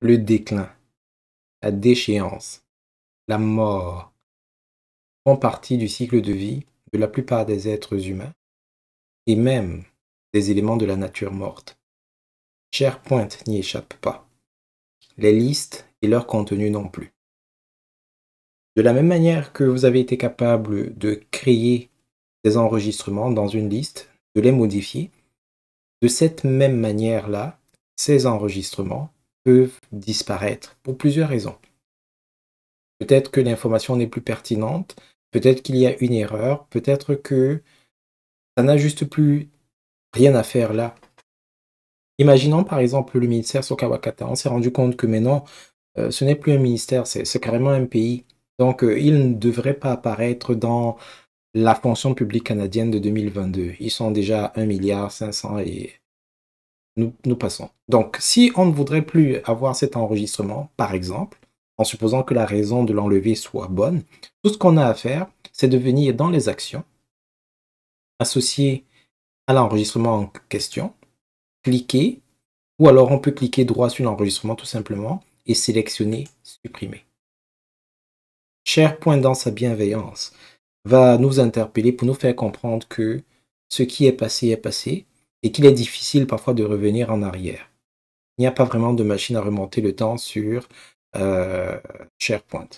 le déclin, la déchéance, la mort font partie du cycle de vie de la plupart des êtres humains et même des éléments de la nature morte. SharePoint n'y échappe pas. Les listes et leur contenu non plus. De la même manière que vous avez été capable de créer des enregistrements dans une liste, de les modifier, de cette même manière-là, ces enregistrements peuvent disparaître pour plusieurs raisons. Peut-être que l'information n'est plus pertinente, peut-être qu'il y a une erreur, peut-être que ça n'a juste plus rien à faire là. Imaginons par exemple le ministère Sokawakata, on s'est rendu compte que maintenant, ce n'est plus un ministère, c'est carrément un pays. Donc, il ne devrait pas apparaître dans la fonction publique canadienne de 2022. Ils sont déjà à 1,5 milliard et nous passons. Donc, si on ne voudrait plus avoir cet enregistrement, par exemple, en supposant que la raison de l'enlever soit bonne, tout ce qu'on a à faire, c'est de venir dans les actions, associées à l'enregistrement en question, cliquer, ou alors on peut cliquer droit sur l'enregistrement tout simplement et sélectionner supprimer. SharePoint dans sa bienveillance va nous interpeller pour nous faire comprendre que ce qui est passé et qu'il est difficile parfois de revenir en arrière. Il n'y a pas vraiment de machine à remonter le temps sur SharePoint.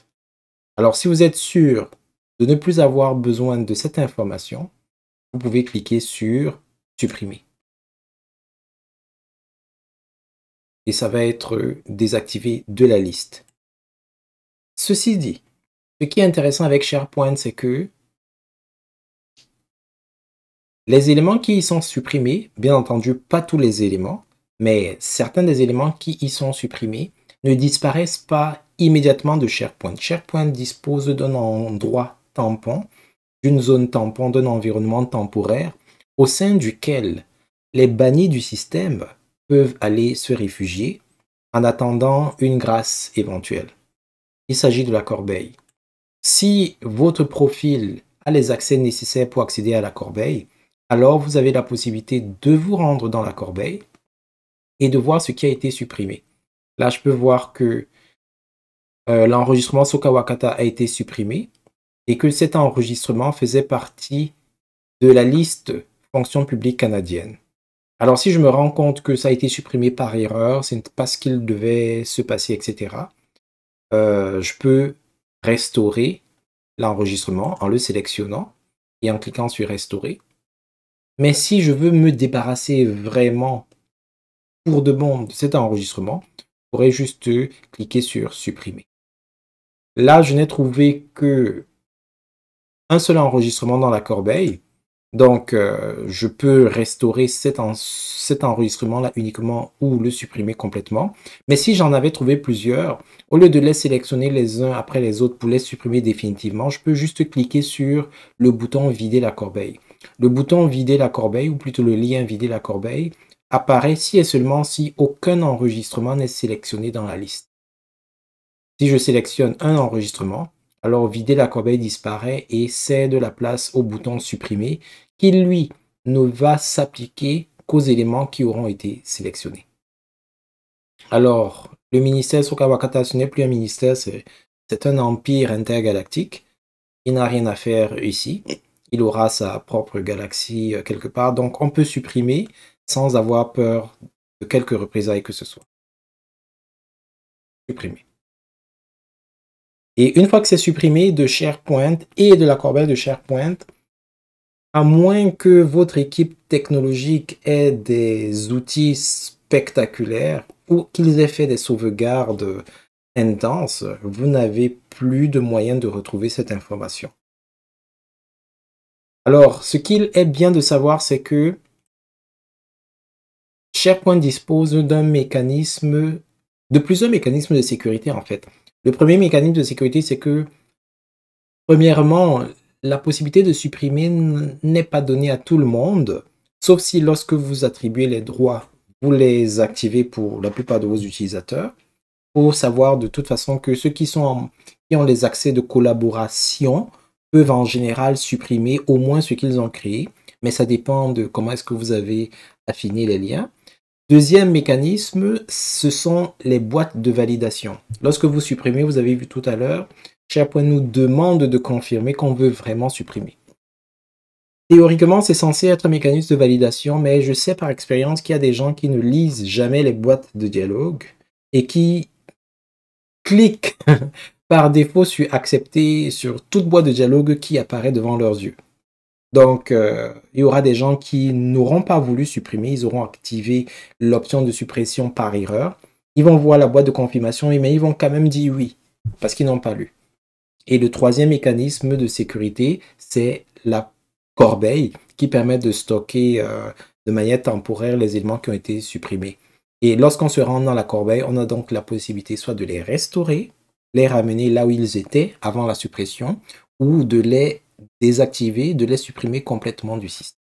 Alors si vous êtes sûr de ne plus avoir besoin de cette information, vous pouvez cliquer sur supprimer. Et ça va être désactivé de la liste. Ceci dit, ce qui est intéressant avec SharePoint, c'est que les éléments qui y sont supprimés, bien entendu pas tous les éléments, mais certains des éléments qui y sont supprimés ne disparaissent pas immédiatement de SharePoint. SharePoint dispose d'un endroit tampon, d'une zone tampon, d'un environnement temporaire au sein duquel les bannis du système peuvent aller se réfugier en attendant une grâce éventuelle. Il s'agit de la corbeille. Si votre profil a les accès nécessaires pour accéder à la corbeille, alors vous avez la possibilité de vous rendre dans la corbeille et de voir ce qui a été supprimé. Là, je peux voir que l'enregistrement Sokawakata a été supprimé et que cet enregistrement faisait partie de la liste fonction publique canadienne. Alors, si je me rends compte que ça a été supprimé par erreur, c'est pas ce qu'il devait se passer, etc., je peux restaurer l'enregistrement en le sélectionnant et en cliquant sur restaurer. Mais si je veux me débarrasser vraiment pour de bon de cet enregistrement, je pourrais juste cliquer sur supprimer. Là, je n'ai trouvé que un seul enregistrement dans la corbeille. Donc, je peux restaurer cet enregistrement-là uniquement ou le supprimer complètement. Mais si j'en avais trouvé plusieurs, au lieu de les sélectionner les uns après les autres pour les supprimer définitivement, je peux juste cliquer sur le bouton « Vider la corbeille ». Le bouton « Vider la corbeille » ou plutôt le lien « Vider la corbeille » apparaît si et seulement si aucun enregistrement n'est sélectionné dans la liste. Si je sélectionne un enregistrement, alors vider la corbeille disparaît et cède la place au bouton supprimer qui, lui, ne va s'appliquer qu'aux éléments qui auront été sélectionnés. Alors, le ministère Sokawakata, ce n'est plus un ministère, c'est un empire intergalactique. Il n'a rien à faire ici. Il aura sa propre galaxie quelque part. Donc, on peut supprimer sans avoir peur de quelque représailles que ce soit. Supprimer. Et une fois que c'est supprimé de SharePoint et de la corbeille de SharePoint, à moins que votre équipe technologique ait des outils spectaculaires ou qu'ils aient fait des sauvegardes intenses, vous n'avez plus de moyen de retrouver cette information. Alors, ce qu'il est bien de savoir, c'est que SharePoint dispose d'un mécanisme, de plusieurs mécanismes de sécurité en fait. Le premier mécanisme de sécurité, c'est que, premièrement, la possibilité de supprimer n'est pas donnée à tout le monde, sauf si lorsque vous attribuez les droits, vous les activez pour la plupart de vos utilisateurs. Il faut savoir de toute façon que ceux qui ont les accès de collaboration peuvent en général supprimer au moins ce qu'ils ont créé, mais ça dépend de comment est-ce que vous avez affiné les liens. Deuxième mécanisme, ce sont les boîtes de validation. Lorsque vous supprimez, vous avez vu tout à l'heure, SharePoint nous demande de confirmer qu'on veut vraiment supprimer. Théoriquement, c'est censé être un mécanisme de validation, mais je sais par expérience qu'il y a des gens qui ne lisent jamais les boîtes de dialogue et qui cliquent par défaut sur accepter sur toute boîte de dialogue qui apparaît devant leurs yeux. Donc, il y aura des gens qui n'auront pas voulu supprimer, ils auront activé l'option de suppression par erreur. Ils vont voir la boîte de confirmation, mais ils vont quand même dire oui, parce qu'ils n'ont pas lu. Et le troisième mécanisme de sécurité, c'est la corbeille qui permet de stocker de manière temporaire les éléments qui ont été supprimés. Et lorsqu'on se rend dans la corbeille, on a donc la possibilité soit de les restaurer, les ramener là où ils étaient avant la suppression, ou de les désactiver, de les supprimer complètement du système.